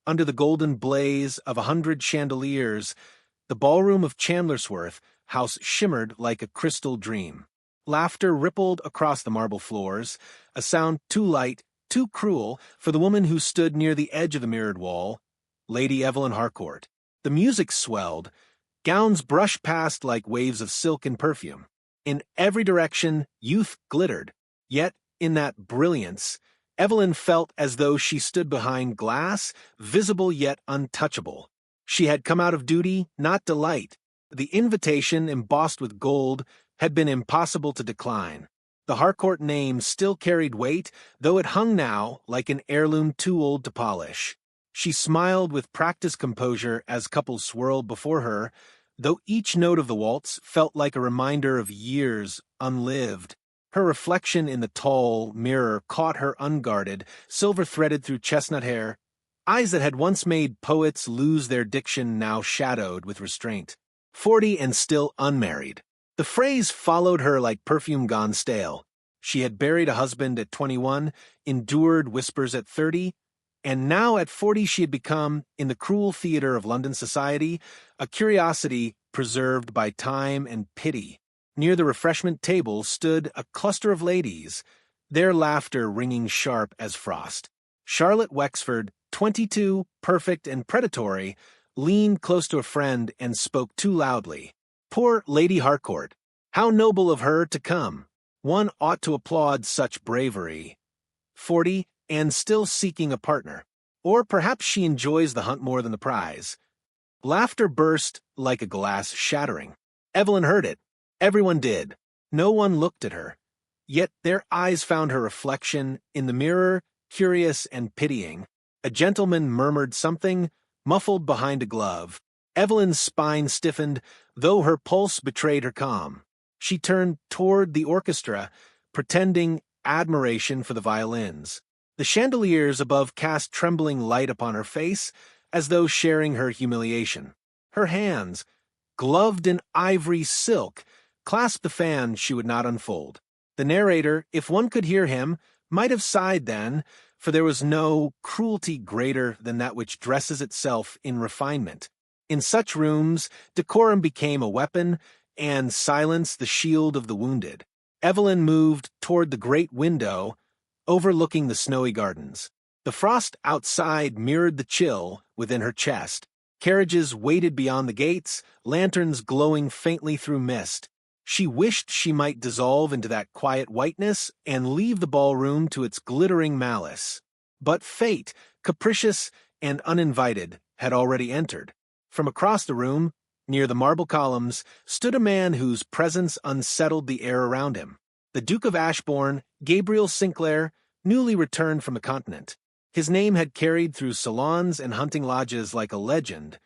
Under the golden blaze of 100 chandeliers, the ballroom of Chandlersworth House shimmered like a crystal dream. Laughter rippled across the marble floors, a sound too light, too cruel for the woman who stood near the edge of the mirrored wall, Lady Evelyn Harcourt. The music swelled. Gowns brushed past like waves of silk and perfume. In every direction, youth glittered. Yet, in that brilliance, Evelyn felt as though she stood behind glass, visible yet untouchable. She had come out of duty, not delight. The invitation, embossed with gold, had been impossible to decline. The Harcourt name still carried weight, though it hung now like an heirloom too old to polish. She smiled with practiced composure as couples swirled before her, though each note of the waltz felt like a reminder of years unlived. Her reflection in the tall mirror caught her unguarded, silver-threaded through chestnut hair. Eyes that had once made poets lose their diction now shadowed with restraint. 40 and still unmarried. The phrase followed her like perfume gone stale. She had buried a husband at 21, endured whispers at 30, and now at 40 she had become, in the cruel theater of London society, a curiosity preserved by time and pity. Near the refreshment table stood a cluster of ladies, their laughter ringing sharp as frost. Charlotte Wexford, 22, perfect and predatory, leaned close to a friend and spoke too loudly. Poor Lady Harcourt! How noble of her to come! One ought to applaud such bravery. 40, and still seeking a partner. Or perhaps she enjoys the hunt more than the prize. Laughter burst like a glass shattering. Evelyn heard it. Everyone did. No one looked at her. Yet their eyes found her reflection in the mirror, curious and pitying. A gentleman murmured something, muffled behind a glove. Evelyn's spine stiffened, though her pulse betrayed her calm. She turned toward the orchestra, pretending admiration for the violins. The chandeliers above cast trembling light upon her face, as though sharing her humiliation. Her hands, gloved in ivory silk, clasped the fan she would not unfold. The narrator, if one could hear him, might have sighed then, for there was no cruelty greater than that which dresses itself in refinement. In such rooms, decorum became a weapon, and silence the shield of the wounded. Evelyn moved toward the great window, overlooking the snowy gardens. The frost outside mirrored the chill within her chest. Carriages waited beyond the gates, lanterns glowing faintly through mist. She wished she might dissolve into that quiet whiteness and leave the ballroom to its glittering malice. But fate, capricious and uninvited, had already entered. From across the room, near the marble columns, stood a man whose presence unsettled the air around him. The Duke of Ashbourne, Gabriel Sinclair, newly returned from the continent. His name had carried through salons and hunting lodges like a legend.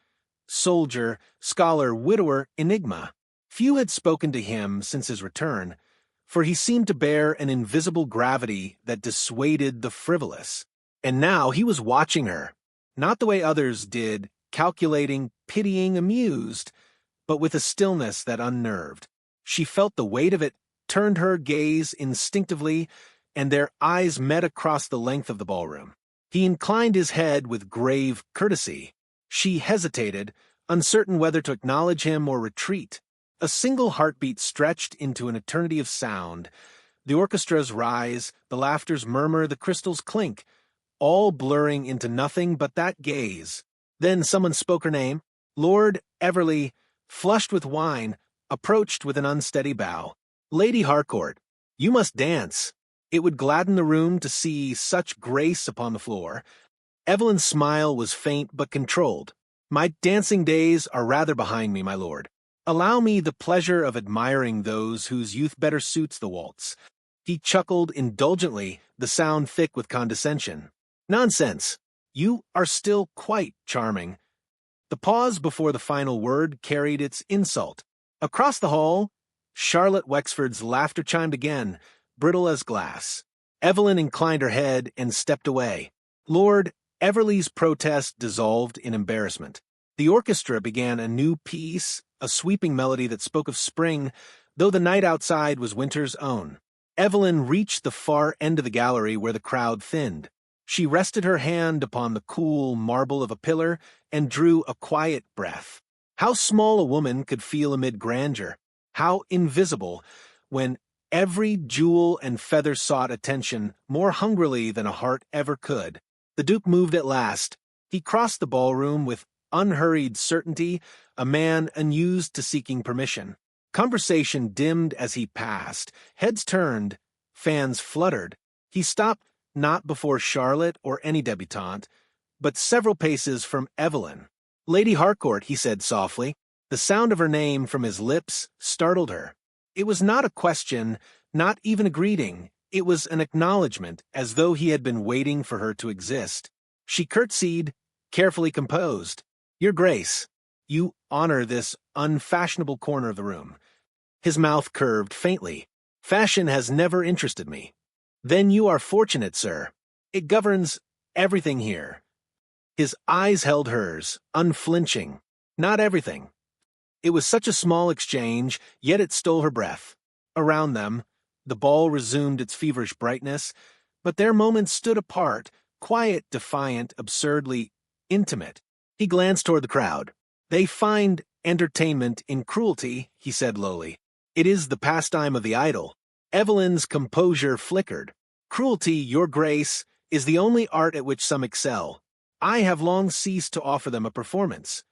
Soldier, scholar, widower, enigma. Few had spoken to him since his return, for he seemed to bear an invisible gravity that dissuaded the frivolous. And now he was watching her, not the way others did, calculating, pitying, amused, but with a stillness that unnerved. She felt the weight of it, turned her gaze instinctively, and their eyes met across the length of the ballroom. He inclined his head with grave courtesy. She hesitated, uncertain whether to acknowledge him or retreat. A single heartbeat stretched into an eternity of sound. The orchestra's rise, the laughter's murmur, the crystals clink, all blurring into nothing but that gaze. Then someone spoke her name. Lord Everley, flushed with wine, approached with an unsteady bow. Lady Harcourt, you must dance. It would gladden the room to see such grace upon the floor. Evelyn's smile was faint but controlled. My dancing days are rather behind me, my lord. Allow me the pleasure of admiring those whose youth better suits the waltz. He chuckled indulgently, the sound thick with condescension. Nonsense. You are still quite charming. The pause before the final word carried its insult. Across the hall, Charlotte Wexford's laughter chimed again, brittle as glass. Evelyn inclined her head and stepped away. Lord Everley's protest dissolved in embarrassment. The orchestra began a new piece, a sweeping melody that spoke of spring, though the night outside was winter's own. Evelyn reached the far end of the gallery where the crowd thinned. She rested her hand upon the cool marble of a pillar and drew a quiet breath. How small a woman could feel amid grandeur, how invisible, when every jewel and feather sought attention more hungrily than a heart ever could. The Duke moved at last. He crossed the ballroom with unhurried certainty, a man unused to seeking permission. Conversation dimmed as he passed, heads turned, fans fluttered. He stopped not before Charlotte or any debutante, but several paces from Evelyn. "Lady Harcourt," he said softly. The sound of her name from his lips startled her. It was not a question, not even a greeting. It was an acknowledgment, as though he had been waiting for her to exist. She curtsied, carefully composed. "Your Grace, you honor this unfashionable corner of the room." His mouth curved faintly. "Fashion has never interested me." "Then you are fortunate, sir. It governs everything here." His eyes held hers, unflinching. Not everything. It was such a small exchange, yet it stole her breath. Around them, the ball resumed its feverish brightness, but their moments stood apart, quiet, defiant, absurdly intimate. He glanced toward the crowd. "They find entertainment in cruelty," he said lowly. "It is the pastime of the idle." Evelyn's composure flickered. "Cruelty, Your Grace, is the only art at which some excel. I have long ceased to offer them a performance."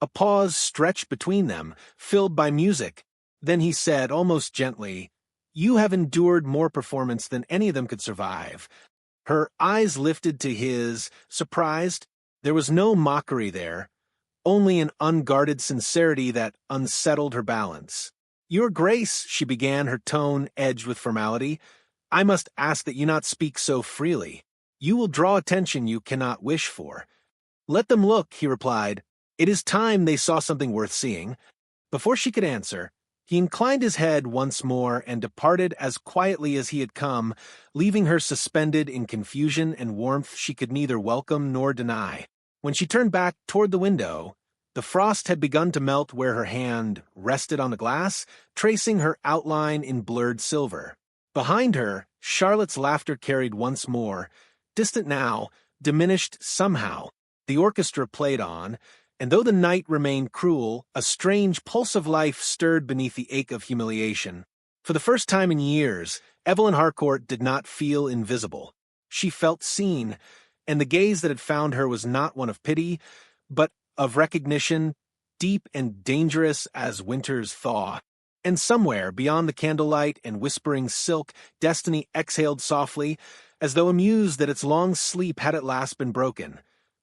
A pause stretched between them, filled by music. Then he said, almost gently, "You have endured more performance than any of them could survive." Her eyes lifted to his, surprised. There was no mockery there, only an unguarded sincerity that unsettled her balance. "Your Grace," she began, her tone edged with formality, "I must ask that you not speak so freely. You will draw attention you cannot wish for." "Let them look," he replied. "It is time they saw something worth seeing." Before she could answer, he inclined his head once more and departed as quietly as he had come, leaving her suspended in confusion and warmth she could neither welcome nor deny. When she turned back toward the window, the frost had begun to melt where her hand rested on the glass, tracing her outline in blurred silver. Behind her, Charlotte's laughter carried once more, distant now, diminished somehow. The orchestra played on, and though the night remained cruel, a strange pulse of life stirred beneath the ache of humiliation. For the first time in years, Evelyn Harcourt did not feel invisible. She felt seen, and the gaze that had found her was not one of pity, but of recognition, deep and dangerous as winter's thaw. And somewhere, beyond the candlelight and whispering silk, destiny exhaled softly, as though amused that its long sleep had at last been broken.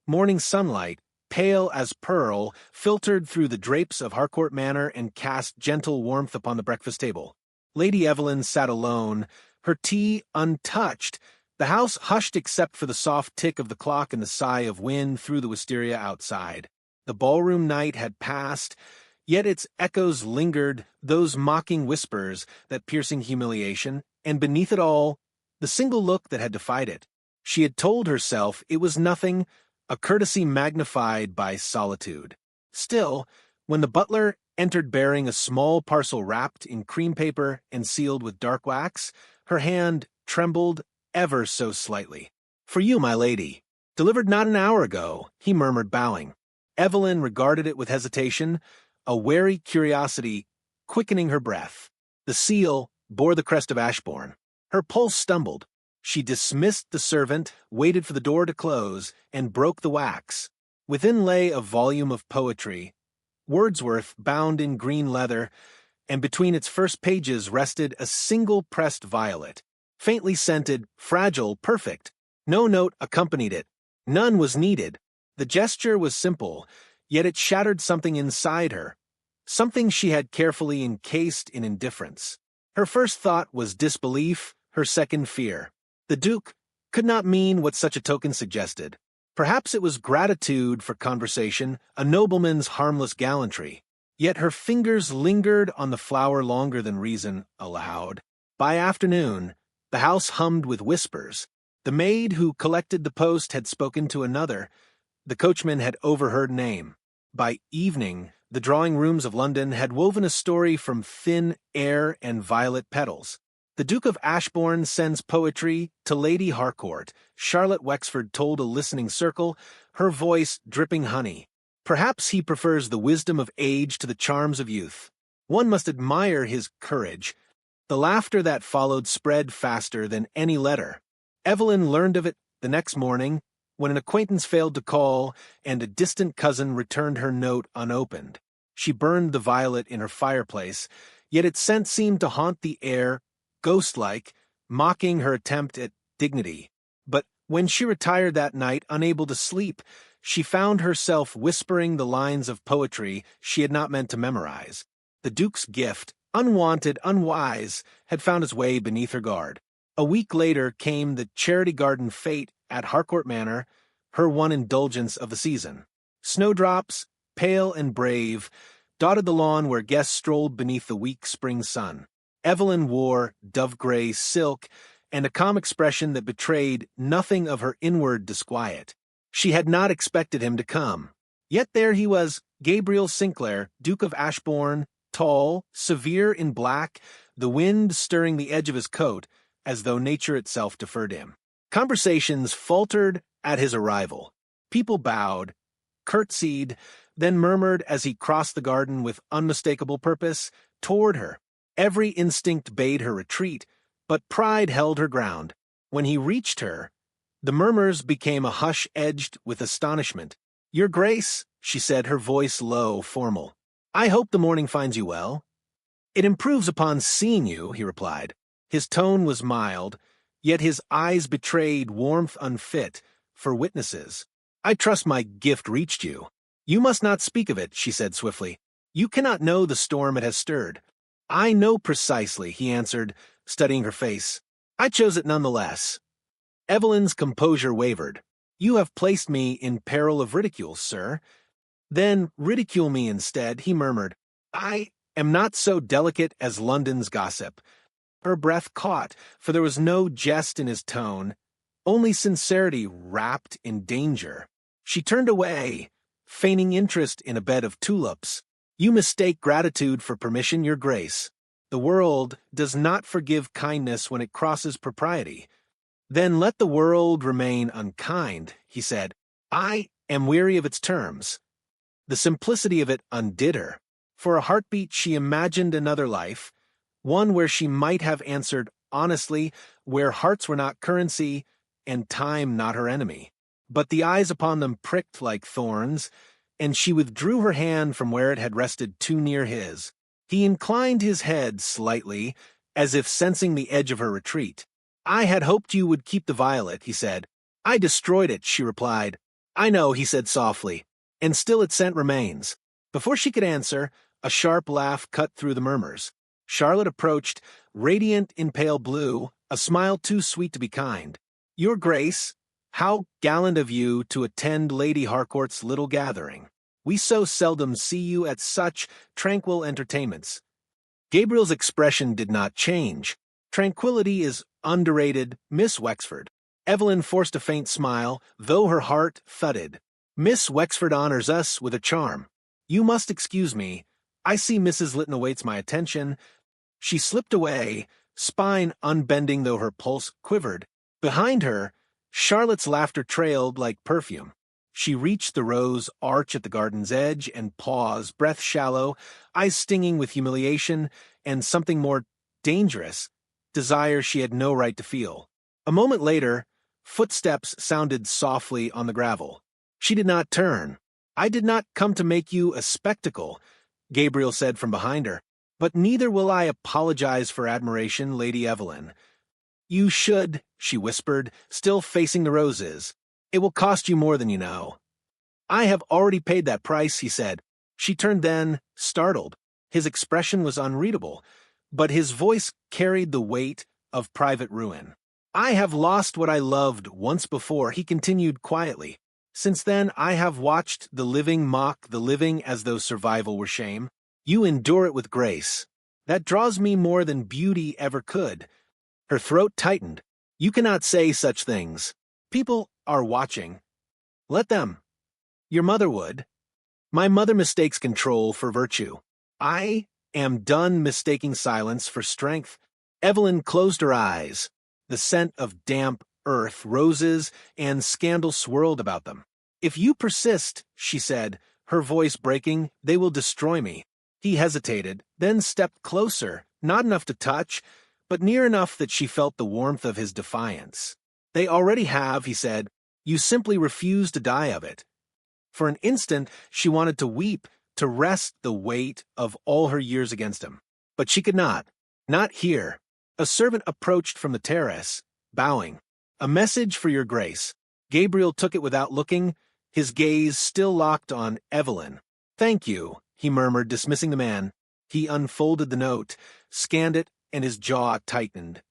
Morning sunlight, pale as pearl, filtered through the drapes of Harcourt Manor and cast gentle warmth upon the breakfast table. Lady Evelyn sat alone, her tea untouched, the house hushed except for the soft tick of the clock and the sigh of wind through the wisteria outside. The ballroom night had passed, yet its echoes lingered, those mocking whispers, that piercing humiliation, and beneath it all, the single look that had defied it. She had told herself it was nothing, a courtesy magnified by solitude. Still, when the butler entered bearing a small parcel wrapped in cream paper and sealed with dark wax, her hand trembled ever so slightly. "For you, my lady." "Delivered not an hour ago," he murmured, bowing. Evelyn regarded it with hesitation, a wary curiosity quickening her breath. The seal bore the crest of Ashbourne. Her pulse stumbled. She dismissed the servant, waited for the door to close, and broke the wax. Within lay a volume of poetry, Wordsworth bound in green leather, and between its first pages rested a single pressed violet, faintly scented, fragile, perfect. No note accompanied it. None was needed. The gesture was simple, yet it shattered something inside her, something she had carefully encased in indifference. Her first thought was disbelief, her second fear. The Duke could not mean what such a token suggested. Perhaps it was gratitude for conversation, a nobleman's harmless gallantry. Yet her fingers lingered on the flower longer than reason allowed. By afternoon, the house hummed with whispers. The maid who collected the post had spoken to another. The coachman had overheard a name. By evening, the drawing-rooms of London had woven a story from thin air and violet petals. The Duke of Ashbourne sends poetry to Lady Harcourt, Charlotte Wexford told a listening circle, her voice dripping honey. Perhaps he prefers the wisdom of age to the charms of youth. One must admire his courage. The laughter that followed spread faster than any letter. Evelyn learned of it the next morning, when an acquaintance failed to call and a distant cousin returned her note unopened. She burned the violet in her fireplace, yet its scent seemed to haunt the air, ghost-like, mocking her attempt at dignity. But when she retired that night, unable to sleep, she found herself whispering the lines of poetry she had not meant to memorize. The Duke's gift, unwanted, unwise, had found its way beneath her guard. A week later came the Charity Garden fete at Harcourt Manor, her one indulgence of the season. Snowdrops, pale and brave, dotted the lawn where guests strolled beneath the weak spring sun. Evelyn wore dove-gray silk and a calm expression that betrayed nothing of her inward disquiet. She had not expected him to come. Yet there he was, Gabriel Sinclair, Duke of Ashbourne, tall, severe in black, the wind stirring the edge of his coat, as though nature itself deferred him. Conversations faltered at his arrival. People bowed, curtsied, then murmured as he crossed the garden with unmistakable purpose toward her. Every instinct bade her retreat, but pride held her ground. When he reached her, the murmurs became a hush edged with astonishment. "Your Grace," she said, her voice low, formal. "I hope the morning finds you well." "It improves upon seeing you," he replied. His tone was mild, yet his eyes betrayed warmth unfit for witnesses. "I trust my gift reached you." "You must not speak of it," she said swiftly. "You cannot know the storm it has stirred." "I know precisely," he answered, studying her face. "I chose it nonetheless." Evelyn's composure wavered. "You have placed me in peril of ridicule, sir." "Then ridicule me instead," he murmured. "I am not so delicate as London's gossip." Her breath caught, for there was no jest in his tone, only sincerity wrapped in danger. She turned away, feigning interest in a bed of tulips. "You mistake gratitude for permission, Your Grace. The world does not forgive kindness when it crosses propriety." "Then let the world remain unkind," he said. "I am weary of its terms." The simplicity of it undid her. For a heartbeat she imagined another life, one where she might have answered honestly, where hearts were not currency and time not her enemy. But the eyes upon them pricked like thorns, and she withdrew her hand from where it had rested too near his. He inclined his head slightly, as if sensing the edge of her retreat. "I had hoped you would keep the violet," he said. "I destroyed it," she replied. "I know," he said softly, "and still its scent remains." Before she could answer, a sharp laugh cut through the murmurs. Charlotte approached, radiant in pale blue, a smile too sweet to be kind. "Your Grace, how gallant of you to attend Lady Harcourt's little gathering. We so seldom see you at such tranquil entertainments." Gabriel's expression did not change. "Tranquility is underrated, Miss Wexford." Evelyn forced a faint smile, though her heart thudded. "Miss Wexford honors us with a charm. You must excuse me. I see Mrs. Lytton awaits my attention." She slipped away, spine unbending though her pulse quivered. Behind her, Charlotte's laughter trailed like perfume. She reached the rose arch at the garden's edge and paused, breath shallow, eyes stinging with humiliation and something more dangerous, desire she had no right to feel. A moment later, footsteps sounded softly on the gravel. She did not turn. "I did not come to make you a spectacle," Gabriel said from behind her. "But neither will I apologize for admiration, Lady Evelyn." "You should," she whispered, still facing the roses. "It will cost you more than you know." "I have already paid that price," he said. She turned then, startled. His expression was unreadable, but his voice carried the weight of private ruin. "I have lost what I loved once before," he continued quietly. "Since then I have watched the living mock the living as though survival were shame. You endure it with grace. That draws me more than beauty ever could." Her throat tightened. "You cannot say such things. People are watching. Let them. Your mother would." "My mother mistakes control for virtue. I am done mistaking silence for strength." Evelyn closed her eyes. The scent of damp earth, roses, and scandal swirled about them. "If you persist," she said, her voice breaking, "they will destroy me." He hesitated, then stepped closer, not enough to touch, but near enough that she felt the warmth of his defiance. "They already have," he said. "You simply refuse to die of it." For an instant, she wanted to weep, to rest the weight of all her years against him. But she could not. Not here. A servant approached from the terrace, bowing. "A message for your grace." Gabriel took it without looking, his gaze still locked on Evelyn. "Thank you," he murmured, dismissing the man. He unfolded the note, scanned it, and his jaw tightened.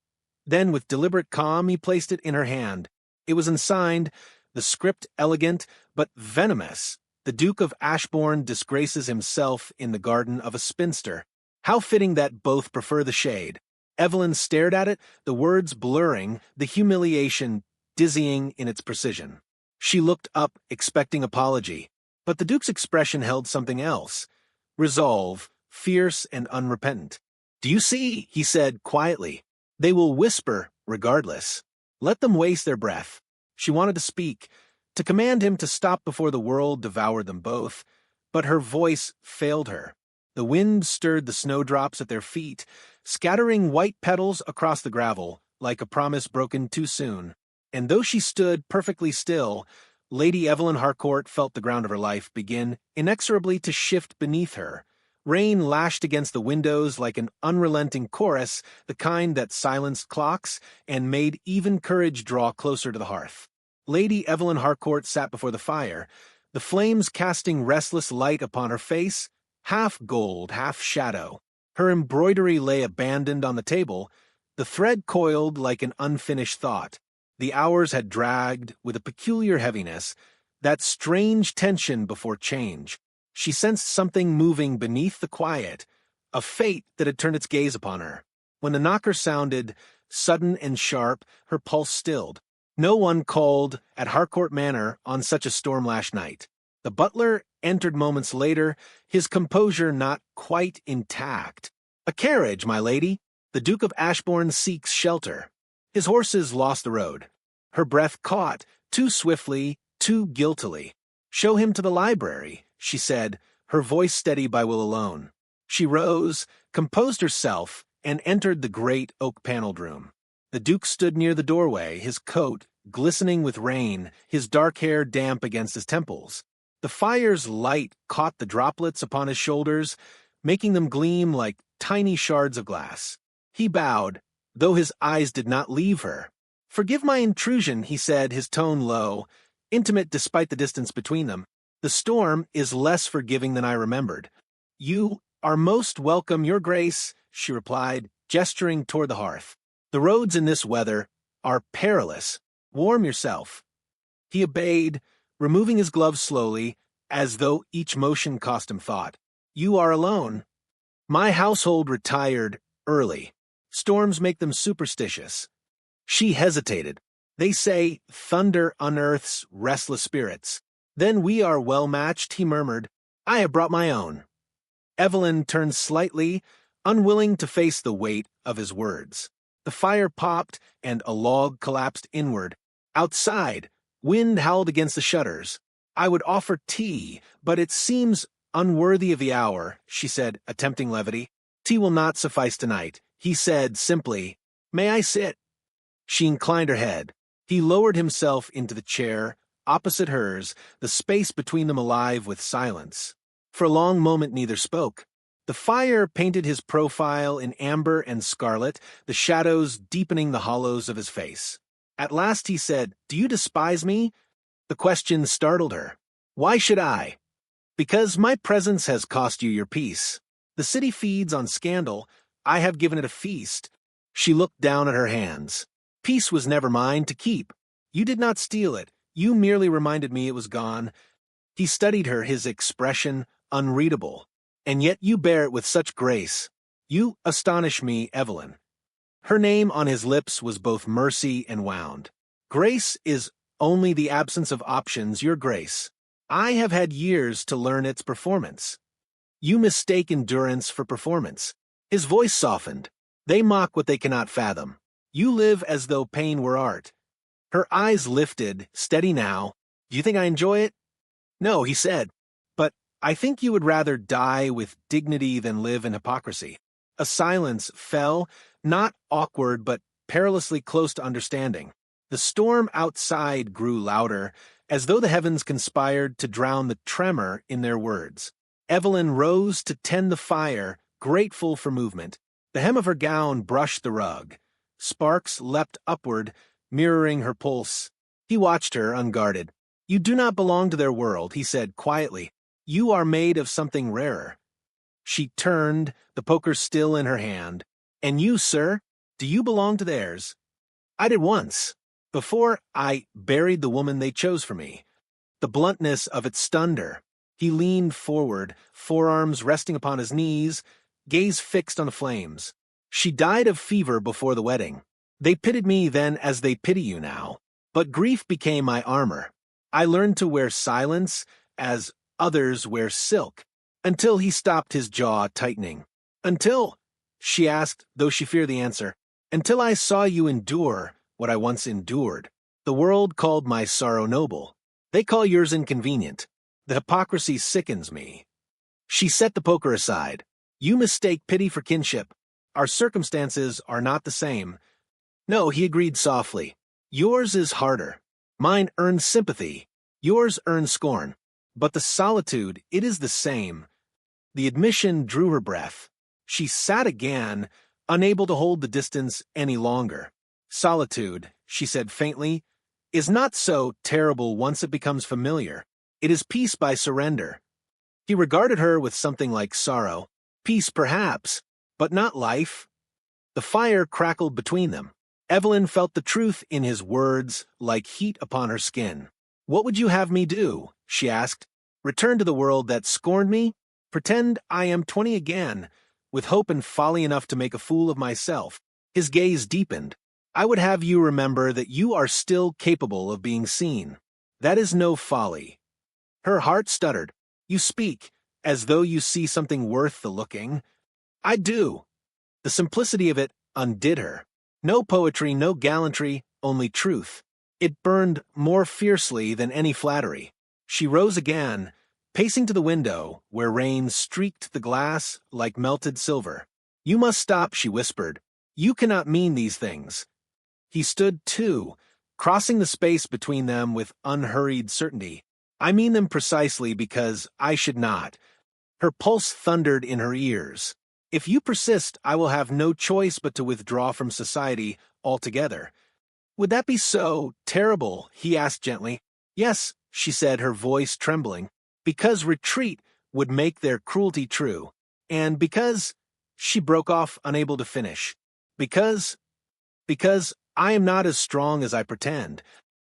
Then, with deliberate calm, he placed it in her hand. It was unsigned, the script elegant, but venomous. "The Duke of Ashbourne disgraces himself in the garden of a spinster." How fitting that both prefer the shade. Evelyn stared at it, the words blurring, the humiliation dizzying in its precision. She looked up, expecting apology. But the Duke's expression held something else. Resolve, fierce and unrepentant. "Do you see?" he said quietly. "They will whisper, regardless. Let them waste their breath." She wanted to speak, to command him to stop before the world devoured them both, but her voice failed her. The wind stirred the snowdrops at their feet, scattering white petals across the gravel, like a promise broken too soon. And though she stood perfectly still, Lady Evelyn Harcourt felt the ground of her life begin inexorably to shift beneath her. Rain lashed against the windows like an unrelenting chorus, the kind that silenced clocks and made even courage draw closer to the hearth. Lady Evelyn Harcourt sat before the fire, the flames casting restless light upon her face, half gold, half shadow. Her embroidery lay abandoned on the table, the thread coiled like an unfinished thought. The hours had dragged with a peculiar heaviness, that strange tension before change. She sensed something moving beneath the quiet, a fate that had turned its gaze upon her. When the knocker sounded, sudden and sharp, her pulse stilled. No one called at Harcourt Manor on such a storm-lashed night. The butler entered moments later, his composure not quite intact. "A carriage, my lady. The Duke of Ashbourne seeks shelter." His horses lost the road. Her breath caught, too swiftly, too guiltily. "Show him to the library," she said, her voice steady by will alone. She rose, composed herself, and entered the great oak-paneled room. The Duke stood near the doorway, his coat glistening with rain, his dark hair damp against his temples. The fire's light caught the droplets upon his shoulders, making them gleam like tiny shards of glass. He bowed, though his eyes did not leave her. "Forgive my intrusion," he said, his tone low, intimate despite the distance between them. "The storm is less forgiving than I remembered." "You are most welcome, Your Grace," she replied, gesturing toward the hearth. "The roads in this weather are perilous. Warm yourself." He obeyed, removing his gloves slowly, as though each motion cost him thought. "You are alone." "My household retired early. Storms make them superstitious." She hesitated. "They say thunder unearths restless spirits." "Then we are well matched," he murmured. "I have brought my own." Evelyn turned slightly, unwilling to face the weight of his words. The fire popped, and a log collapsed inward. Outside, wind howled against the shutters. "I would offer tea, but it seems unworthy of the hour," she said, attempting levity. "Tea will not suffice tonight," he said simply. "May I sit?" She inclined her head. He lowered himself into the chair, opposite hers, the space between them alive with silence. For a long moment neither spoke. The fire painted his profile in amber and scarlet, the shadows deepening the hollows of his face. At last he said, "Do you despise me?" The question startled her. "Why should I?" "Because my presence has cost you your peace. The city feeds on scandal. I have given it a feast." She looked down at her hands. "Peace was never mine to keep. You did not steal it. You merely reminded me it was gone." He studied her, his expression unreadable. "And yet you bear it with such grace. You astonish me, Evelyn." Her name on his lips was both mercy and wound. "Grace is only the absence of options, Your Grace. I have had years to learn its performance." "You mistake endurance for performance." His voice softened. They mock what they cannot fathom. You live as though pain were art. Her eyes lifted, steady now. Do you think I enjoy it? No, he said. But I think you would rather die with dignity than live in hypocrisy. A silence fell, not awkward but perilously close to understanding. The storm outside grew louder, as though the heavens conspired to drown the tremor in their words. Evelyn rose to tend the fire, grateful for movement. The hem of her gown brushed the rug. Sparks leapt upward, mirroring her pulse. He watched her, unguarded. You do not belong to their world, he said quietly. You are made of something rarer. She turned, the poker still in her hand. And you, sir, do you belong to theirs? I did once. Before I buried the woman they chose for me. The bluntness of it stunned her. He leaned forward, forearms resting upon his knees, gaze fixed on the flames. She died of fever before the wedding. They pitied me then as they pity you now. But grief became my armor. I learned to wear silence as others wear silk, until he stopped, his jaw tightening. Until, she asked, though she feared the answer, until I saw you endure what I once endured. The world called my sorrow noble. They call yours inconvenient. The hypocrisy sickens me. She set the poker aside. You mistake pity for kinship. Our circumstances are not the same. No, he agreed softly. Yours is harder. Mine earns sympathy. Yours earns scorn. But the solitude, it is the same. The admission drew her breath. She sat again, unable to hold the distance any longer. Solitude, she said faintly, is not so terrible once it becomes familiar. It is peace by surrender. He regarded her with something like sorrow. Peace, perhaps, but not life. The fire crackled between them. Evelyn felt the truth in his words like heat upon her skin. What would you have me do? She asked. Return to the world that scorned me? Pretend I am 20 again, with hope and folly enough to make a fool of myself. His gaze deepened. I would have you remember that you are still capable of being seen. That is no folly. Her heart stuttered. You speak, as though you see something worth the looking. I do. The simplicity of it undid her. No poetry, no gallantry, only truth. It burned more fiercely than any flattery. She rose again, pacing to the window, where rain streaked the glass like melted silver. You must stop, she whispered. You cannot mean these things. He stood too, crossing the space between them with unhurried certainty. I mean them precisely because I should not. Her pulse thundered in her ears. If you persist, I will have no choice but to withdraw from society altogether. Would that be so terrible? He asked gently. Yes, she said, her voice trembling, because retreat would make their cruelty true, and because, she broke off, unable to finish, because I am not as strong as I pretend.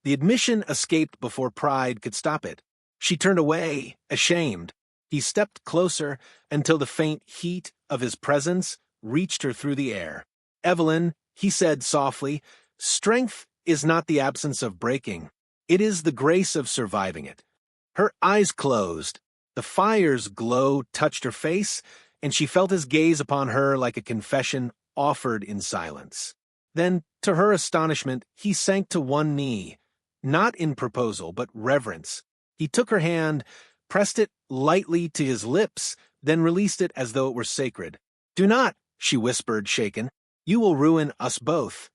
The admission escaped before pride could stop it. She turned away, ashamed. He stepped closer until the faint heat of his presence reached her through the air. Evelyn, he said softly, strength is not the absence of breaking. It is the grace of surviving it. Her eyes closed. The fire's glow touched her face, and she felt his gaze upon her like a confession offered in silence. Then, to her astonishment, he sank to one knee, not in proposal, but reverence. He took her hand, pressed it lightly to his lips, then released it as though it were sacred. Do not, she whispered, shaken. You will ruin us both.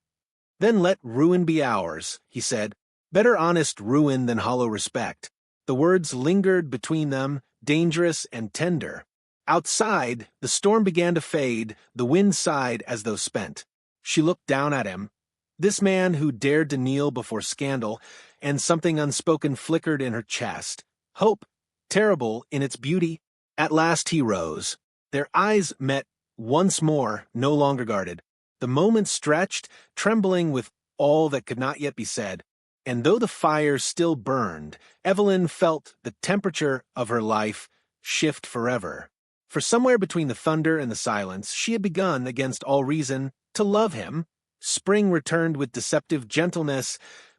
Then let ruin be ours, he said. Better honest ruin than hollow respect. The words lingered between them, dangerous and tender. Outside, the storm began to fade, the wind sighed as though spent. She looked down at him. This man who dared to kneel before scandal, and something unspoken flickered in her chest. Hope, terrible in its beauty. At last he rose. Their eyes met once more, no longer guarded. The moment stretched, trembling with all that could not yet be said. And though the fire still burned, Evelyn felt the temperature of her life shift forever. For somewhere between the thunder and the silence, she had begun, against all reason, to love him. Spring returned with deceptive gentleness,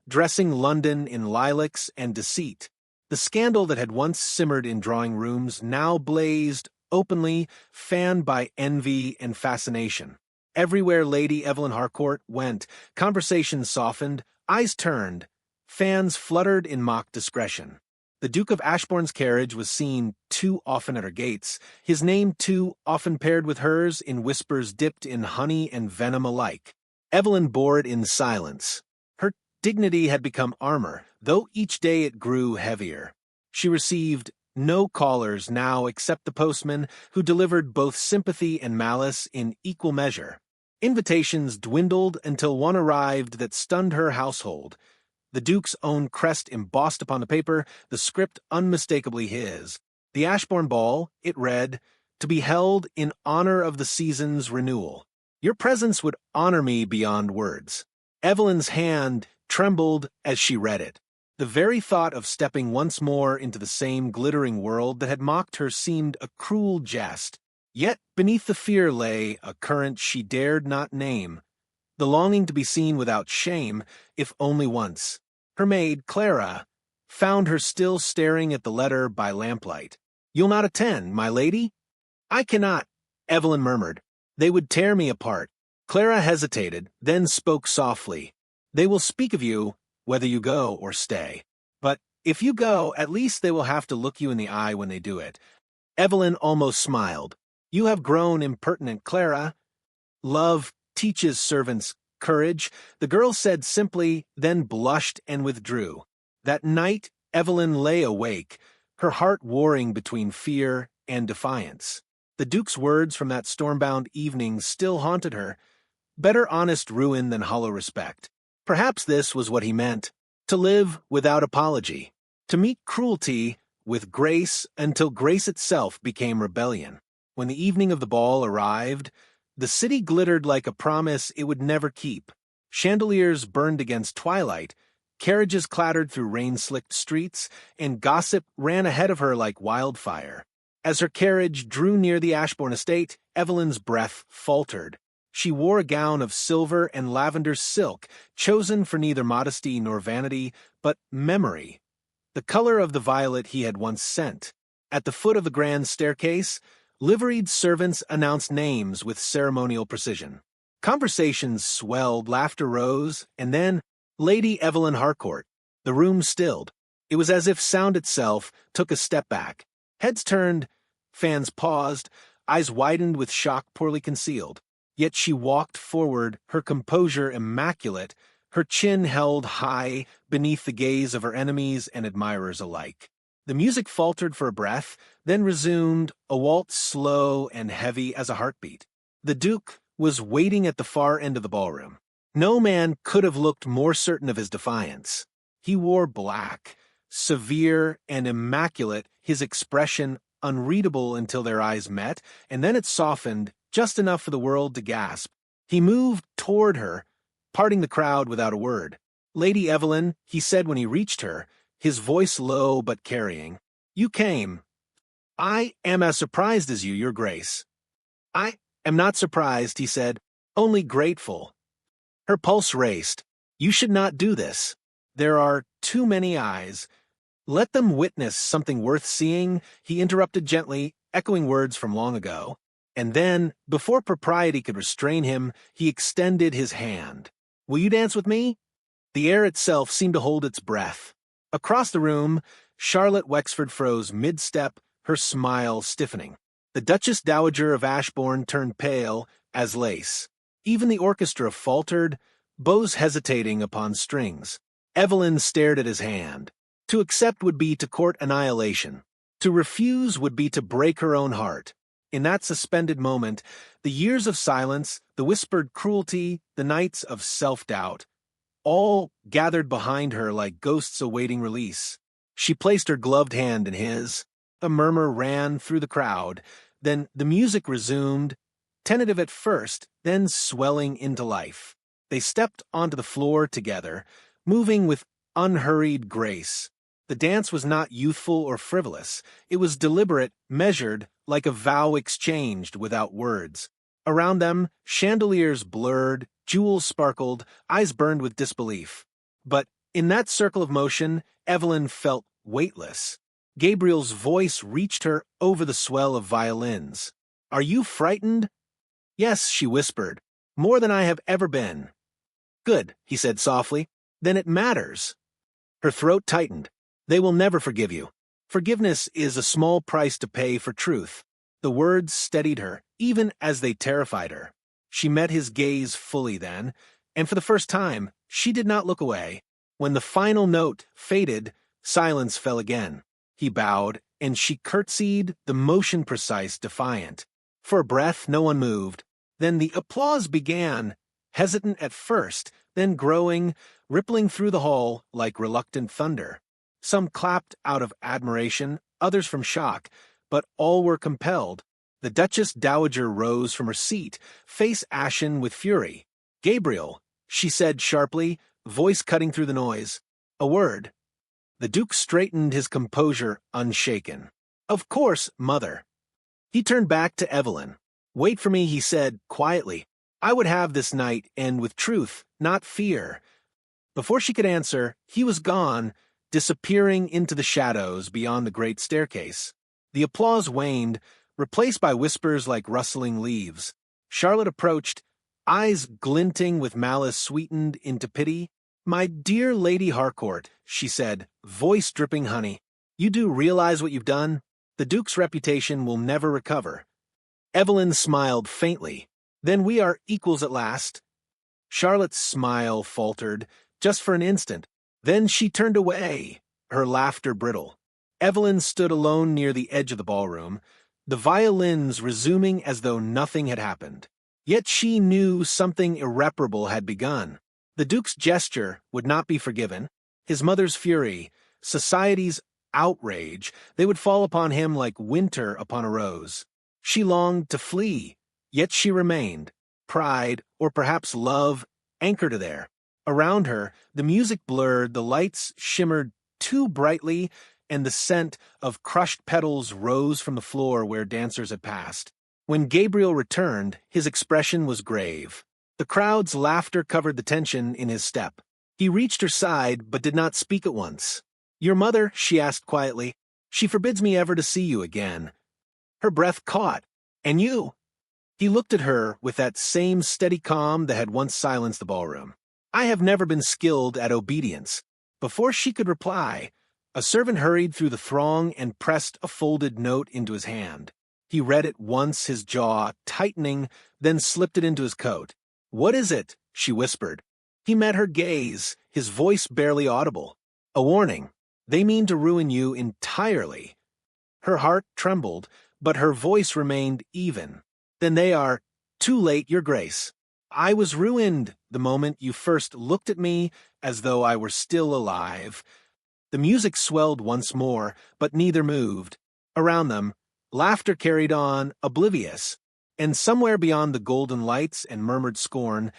dressing London in lilacs and deceit. The scandal that had once simmered in drawing rooms now blazed openly, fanned by envy and fascination. Everywhere Lady Evelyn Harcourt went, conversation softened, eyes turned, fans fluttered in mock discretion. The Duke of Ashbourne's carriage was seen too often at her gates, his name too often paired with hers in whispers dipped in honey and venom alike. Evelyn bore it in silence. Her dignity had become armor, though each day it grew heavier. She received no callers now except the postman, who delivered both sympathy and malice in equal measure. Invitations dwindled until one arrived that stunned her household. The Duke's own crest embossed upon the paper, the script unmistakably his. The Ashbourne Ball, it read, to be held in honor of the season's renewal. Your presence would honor me beyond words. Evelyn's hand trembled as she read it. The very thought of stepping once more into the same glittering world that had mocked her seemed a cruel jest. Yet beneath the fear lay a current she dared not name, the longing to be seen without shame, if only once. Her maid, Clara, found her still staring at the letter by lamplight. "You'll not attend, my lady?" "I cannot," Evelyn murmured. "They would tear me apart." Clara hesitated, then spoke softly. "They will speak of you, whether you go or stay. But if you go, at least they will have to look you in the eye when they do it." Evelyn almost smiled. "You have grown impertinent, Clara." "Love teaches servants courage," the girl said simply, then blushed and withdrew. That night, Evelyn lay awake, her heart warring between fear and defiance. The Duke's words from that storm-bound evening still haunted her. Better honest ruin than hollow respect. Perhaps this was what he meant, to live without apology, to meet cruelty with grace until grace itself became rebellion. When the evening of the ball arrived, the city glittered like a promise it would never keep. Chandeliers burned against twilight, carriages clattered through rain-slicked streets, and gossip ran ahead of her like wildfire. As her carriage drew near the Ashbourne estate, Evelyn's breath faltered. She wore a gown of silver and lavender silk, chosen for neither modesty nor vanity, but memory, the color of the violet he had once sent. At the foot of the grand staircase, liveried servants announced names with ceremonial precision. Conversations swelled, laughter rose, and then, Lady Evelyn Harcourt. The room stilled. It was as if sound itself took a step back. Heads turned, fans paused, eyes widened with shock poorly concealed. Yet she walked forward, her composure immaculate, her chin held high beneath the gaze of her enemies and admirers alike. The music faltered for a breath, then resumed, a waltz slow and heavy as a heartbeat. The Duke was waiting at the far end of the ballroom. No man could have looked more certain of his defiance. He wore black, severe and immaculate, his expression unreadable until their eyes met, and then it softened, just enough for the world to gasp. He moved toward her, parting the crowd without a word. "Lady Evelyn," he said when he reached her, his voice low but carrying. "You came. I am as surprised as you, Your Grace." "I am not surprised," he said, "only grateful." Her pulse raced. "You should not do this. There are too many eyes. Let them witness something worth seeing," he interrupted gently, echoing words from long ago. And then, before propriety could restrain him, he extended his hand. "Will you dance with me?" The air itself seemed to hold its breath. Across the room, Charlotte Wexford froze mid-step, her smile stiffening. The Duchess Dowager of Ashbourne turned pale as lace. Even the orchestra faltered, bows hesitating upon strings. Evelyn stared at his hand. To accept would be to court annihilation. To refuse would be to break her own heart. In that suspended moment, the years of silence, the whispered cruelty, the nights of self-doubt, all gathered behind her like ghosts awaiting release. She placed her gloved hand in his. A murmur ran through the crowd. Then the music resumed, tentative at first, then swelling into life. They stepped onto the floor together, moving with unhurried grace. The dance was not youthful or frivolous. It was deliberate, measured, like a vow exchanged without words. Around them, chandeliers blurred, jewels sparkled, eyes burned with disbelief. But in that circle of motion, Evelyn felt weightless. Gabriel's voice reached her over the swell of violins. "Are you frightened?" "Yes," she whispered. More than I have ever been. Good, he said softly. Then it matters. Her throat tightened. They will never forgive you. Forgiveness is a small price to pay for truth. The words steadied her, even as they terrified her. She met his gaze fully then, and for the first time, she did not look away. When the final note faded, silence fell again. He bowed, and she curtsied, the motion precise, defiant. For a breath, no one moved. Then the applause began, hesitant at first, then growing, rippling through the hall like reluctant thunder. Some clapped out of admiration, others from shock, but all were compelled. The Duchess Dowager rose from her seat, face ashen with fury. "Gabriel," she said sharply, voice cutting through the noise. "A word." The Duke straightened, his composure unshaken. "Of course, mother." He turned back to Evelyn. "Wait for me," he said quietly. "I would have this night end with truth, not fear." Before she could answer, he was gone, disappearing into the shadows beyond the great staircase. The applause waned, replaced by whispers like rustling leaves. Charlotte approached, eyes glinting with malice sweetened into pity. "My dear Lady Harcourt," she said, voice dripping honey, "you do realize what you've done? The Duke's reputation will never recover." Evelyn smiled faintly. "Then we are equals at last." Charlotte's smile faltered, just for an instant. Then she turned away, her laughter brittle. Evelyn stood alone near the edge of the ballroom, the violins resuming as though nothing had happened. Yet she knew something irreparable had begun. The Duke's gesture would not be forgiven. His mother's fury, society's outrage, they would fall upon him like winter upon a rose. She longed to flee, yet she remained. Pride, or perhaps love, anchored her there. Around her, the music blurred, the lights shimmered too brightly, and the scent of crushed petals rose from the floor where dancers had passed. When Gabriel returned, his expression was grave. The crowd's laughter covered the tension in his step. He reached her side, but did not speak at once. "Your mother," she asked quietly, "she forbids me ever to see you again." Her breath caught. "And you?" He looked at her with that same steady calm that had once silenced the ballroom. "I have never been skilled at obedience." Before she could reply, a servant hurried through the throng and pressed a folded note into his hand. He read it once, his jaw tightening, then slipped it into his coat. "What is it?" she whispered. He met her gaze, his voice barely audible. "A warning. They mean to ruin you entirely." Her heart trembled, but her voice remained even. "Then they are too late, Your Grace. I was ruined the moment you first looked at me as though I were still alive." The music swelled once more, but neither moved. Around them, laughter carried on, oblivious. And somewhere beyond the golden lights and murmured scorn,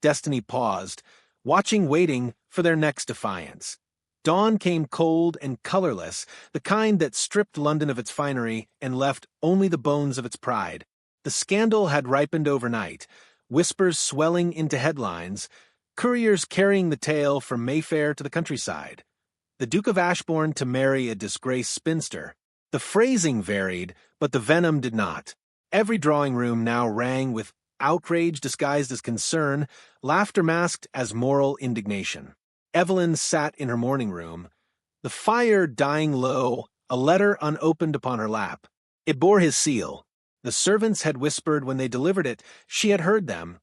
destiny paused, waiting for their next defiance. Dawn came cold and colorless, the kind that stripped London of its finery and left only the bones of its pride. The scandal had ripened overnight, whispers swelling into headlines, couriers carrying the tale from Mayfair to the countryside. The Duke of Ashbourne to marry a disgraced spinster. The phrasing varied, but the venom did not. Every drawing room now rang with outrage disguised as concern, laughter masked as moral indignation. Evelyn sat in her morning room, the fire dying low, a letter unopened upon her lap. It bore his seal. The servants had whispered when they delivered it she had heard them,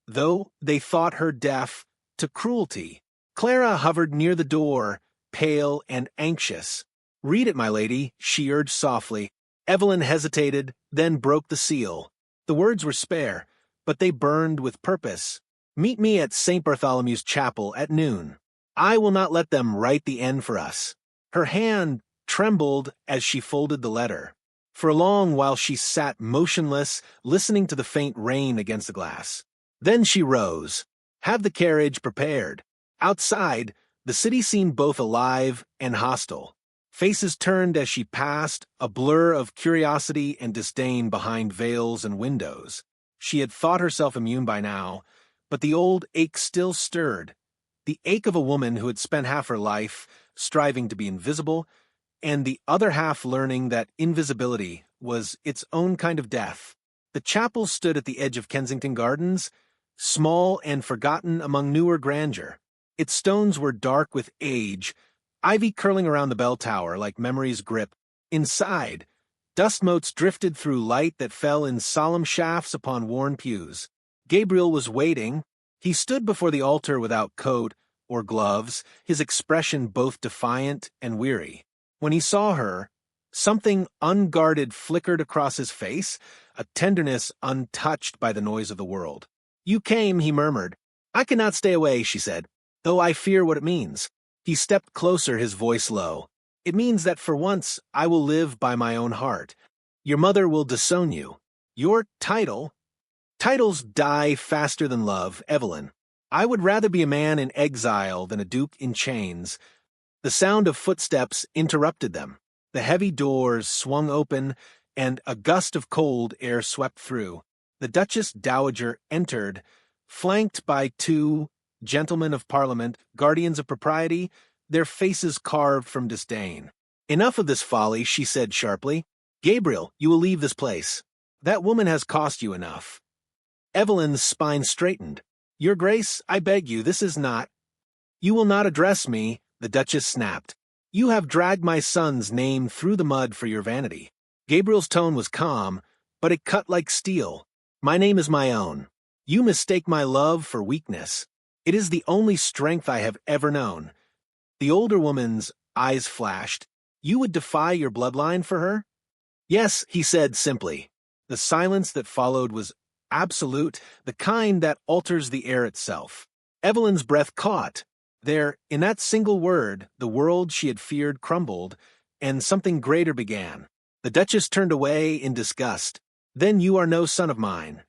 though they thought her deaf to cruelty. Clara hovered near the door, pale and anxious. "Read it, my lady," she urged softly. Evelyn hesitated, then broke the seal. The words were spare, but they burned with purpose. "Meet me at St. Bartholomew's Chapel at noon. I will not let them write the end for us." Her hand trembled as she folded the letter. For a long while she sat motionless, listening to the faint rain against the glass. Then she rose. "Have the carriage prepared." Outside, the city seemed both alive and hostile. Faces turned as she passed, a blur of curiosity and disdain behind veils and windows. She had thought herself immune by now, but the old ache still stirred. The ache of a woman who had spent half her life striving to be invisible, and the other half learning that invisibility was its own kind of death. The chapel stood at the edge of Kensington Gardens, small and forgotten among newer grandeur. Its stones were dark with age, ivy curling around the bell tower like memory's grip. Inside, dust motes drifted through light that fell in solemn shafts upon worn pews. Gabriel was waiting. He stood before the altar without coat or gloves, his expression both defiant and weary. When he saw her, something unguarded flickered across his face, a tenderness untouched by the noise of the world. "You came," he murmured. "I cannot stay away," she said, "though I fear what it means." He stepped closer, his voice low. "It means that for once I will live by my own heart. Your mother will disown you. Your title... Titles die faster than love, Evelyn. I would rather be a man in exile than a duke in chains." The sound of footsteps interrupted them. The heavy doors swung open, and a gust of cold air swept through. The Duchess Dowager entered, flanked by two gentlemen of Parliament, guardians of propriety, their faces carved from disdain. "Enough of this folly," she said sharply. "Gabriel, you will leave this place. That woman has cost you enough." Evelyn's spine straightened. "Your Grace, I beg you, this is not—" "You will not address me," the Duchess snapped. "You have dragged my son's name through the mud for your vanity." Gabriel's tone was calm, but it cut like steel. "My name is my own. You mistake my love for weakness. It is the only strength I have ever known." The older woman's eyes flashed. "You would defy your bloodline for her?" "Yes," he said simply. The silence that followed was absolute, the kind that alters the air itself. Evelyn's breath caught. There, in that single word, the world she had feared crumbled, and something greater began. The Duchess turned away in disgust. "Then you are no son of mine."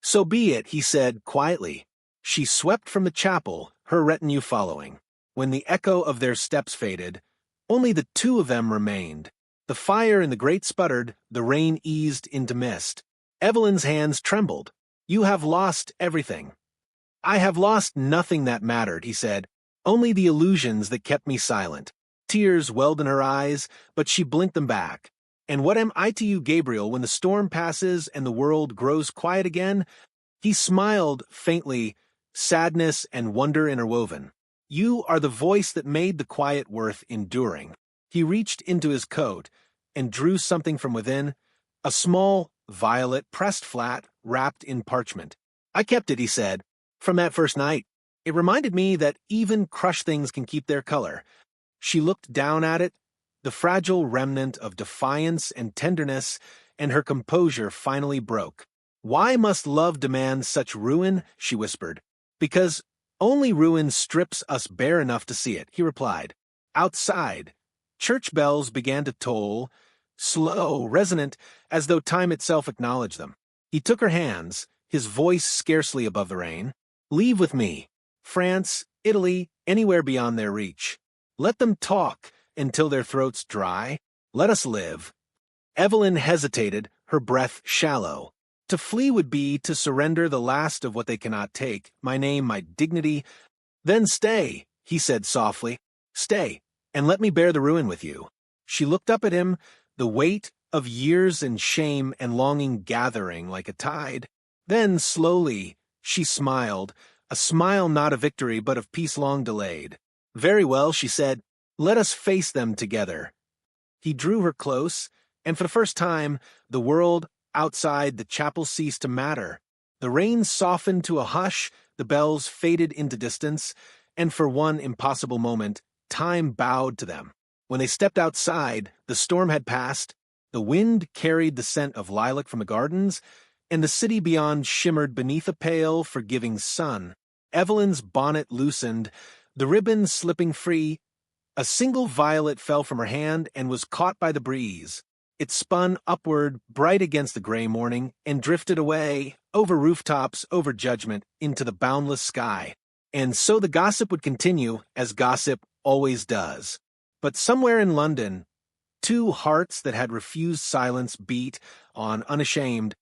"So be it," he said quietly. She swept from the chapel, her retinue following. When the echo of their steps faded, only the two of them remained. The fire in the grate sputtered, the rain eased into mist. Evelyn's hands trembled. "You have lost everything." "I have lost nothing that mattered," he said. "Only the illusions that kept me silent." Tears welled in her eyes, but she blinked them back. "And what am I to you, Gabriel, when the storm passes and the world grows quiet again?" He smiled faintly, sadness and wonder interwoven. "You are the voice that made the quiet worth enduring." He reached into his coat and drew something from within, a small violet pressed flat, wrapped in parchment. "I kept it," he said, "from that first night. It reminded me that even crushed things can keep their color." She looked down at it, the fragile remnant of defiance and tenderness, and her composure finally broke. "Why must love demand such ruin?" she whispered. "Because only ruin strips us bare enough to see it," he replied. Outside, church bells began to toll, slow, resonant, as though time itself acknowledged them. He took her hands, his voice scarcely above the rain. "Leave with me. France, Italy, anywhere beyond their reach. Let them talk until their throats dry. Let us live." Evelyn hesitated, her breath shallow. "To flee would be to surrender the last of what they cannot take, my name, my dignity." "Then stay," he said softly. "Stay, and let me bear the ruin with you." She looked up at him, the weight of years and shame and longing gathering like a tide. Then, slowly, she smiled, a smile not of victory but of peace long delayed. "Very well," she said, "let us face them together." He drew her close, and for the first time, the world outside the chapel ceased to matter. The rain softened to a hush, the bells faded into distance, and for one impossible moment, time bowed to them. When they stepped outside, the storm had passed, the wind carried the scent of lilac from the gardens, and the city beyond shimmered beneath a pale, forgiving sun. Evelyn's bonnet loosened, the ribbon slipping free. A single violet fell from her hand and was caught by the breeze. It spun upward, bright against the gray morning, and drifted away, over rooftops, over judgment, into the boundless sky. And so the gossip would continue, as gossip always does. But somewhere in London, two hearts that had refused silence beat on unashamed,